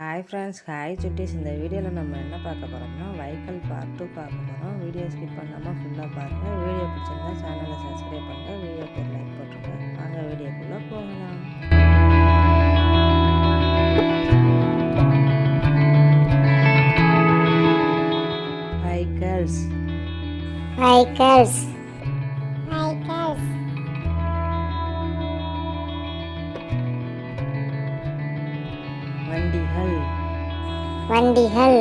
Hi friends, hi சுட்டீஸ். இந்த வீடியோவில் நம்ம என்ன பார்க்க போகிறோம்னா வெஹிக்கிள் பார்ட் 2 பார்க்க போகிறோம். வீடியோ ஸ்கிப் பண்ணாமல் ஃபுல்லாக பாருங்கள். வீடியோ பிடிச்சிருந்தா சேனலை சப்ஸ்கிரைப் பண்ணுங்கள், வீடியோக்கு ஒரு லைக் போட்டுருங்க. வாங்க வீடியோக்குள்ளே போகலாம். Vehicles Vehicles. வண்டிகள் வண்டிகள்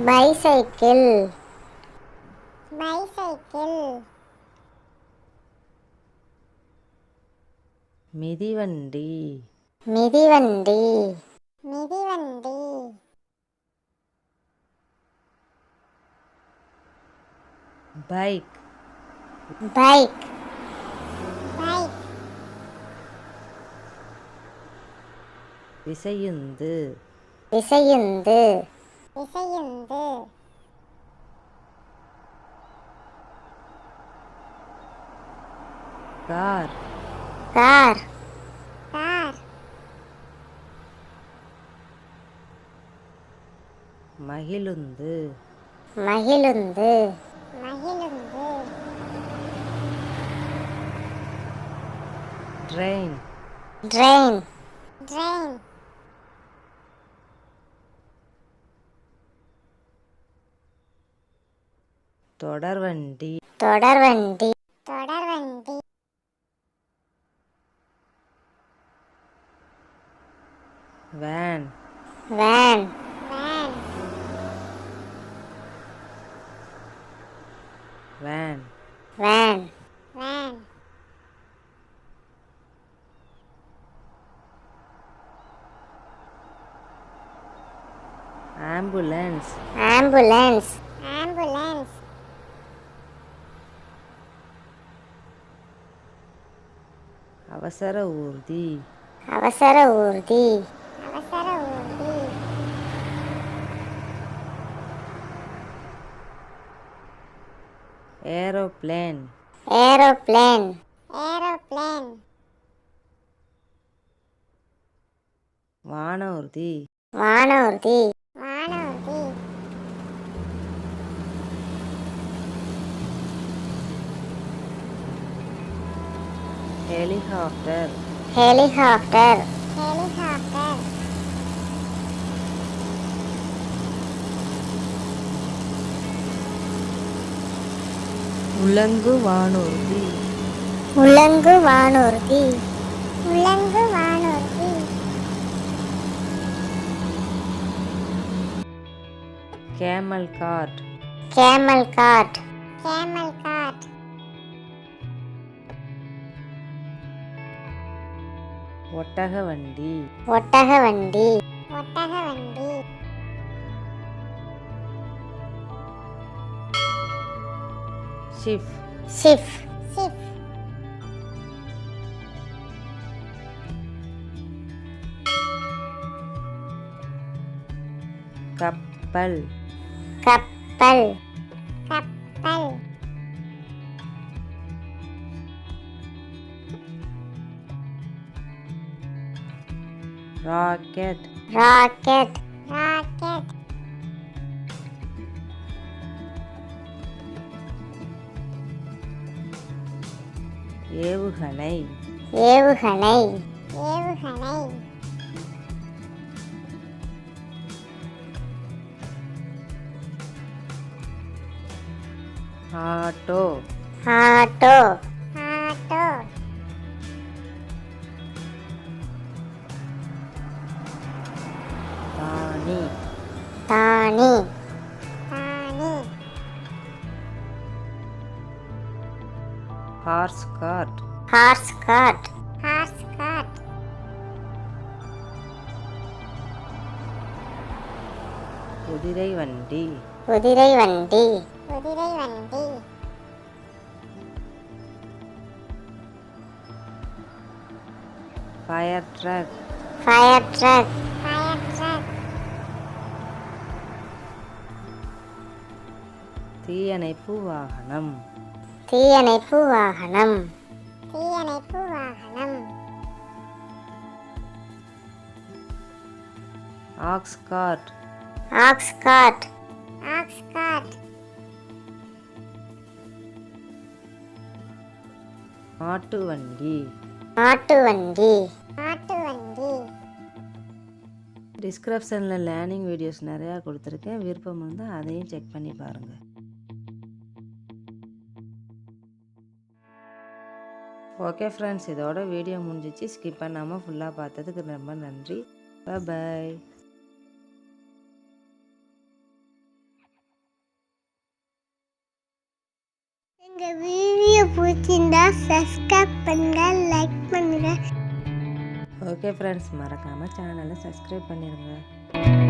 பைசைக்கிள் bicycle மிதிவண்டி மிதிவண்டி பைக் bike விசையுந்து விசையுந்து கார் கார் மகிழுந்து மகிழுந்து ட்ரெயின் ட்ரெயின் தொடர்வண்டி தொடர்வண்டி van van van van ambulance ambulance அவசர ஊர்தி அவசர ஊர்தி ஏரோப்ளேன் ஏரோப்ளேன் வானூர்தி வானூர்தி ஹெலிகாப்டர் ஹெலிகாப்டர் உலங்கு வானூர்தி உலங்கு வானூர்தி கேமல் கார்ட் கேமல் கார்ட் ஒட்டக வண்டி ஒட்டக வண்டி ஷிப் ஷிப் கப்பல் கப்பல் ராக்கெட் ராக்கெட் ஏவுகணை ஏவுகணை ஆட்டோ ஆட்டோ தானி தானி ஹார்ஸ் கார்ட் ஹார்ஸ் கார்ட் குதிரை வண்டி குதிரை வண்டி ஃபயர் ட்ரக் ஃபயர் ட்ரக் தீயணைப்பு வாகனம் தீயணைப்பு வாகனம் ஆக்ஸ் கார்ட் ஆக்ஸ் கார்ட் மாட்டு வண்டி மாட்டு வண்டி டிஸ்கிரிப்ஷனில் லேர்னிங் வீடியோஸ் நிறையா கொடுத்துருக்கேன். விருப்பம் இருந்தால் அதையும் செக் பண்ணி பாருங்கள். ஓகே ஃப்ரெண்ட்ஸ், இதோட வீடியோ முடிஞ்சிச்சு. ஸ்கிப் பண்ணாமல் ஃபுல்லாக பார்த்ததுக்கு ரொம்ப நன்றி. பாய். எங்கள் வீடியோ பிடிச்சிருந்தா சப்ஸ்கிரைப் பண்ணுங்க, லைக் பண்ணுங்க. ஓகே ஃப்ரெண்ட்ஸ், மறக்காமல் சேனலை சப்ஸ்கிரைப் பண்ணிடுங்க.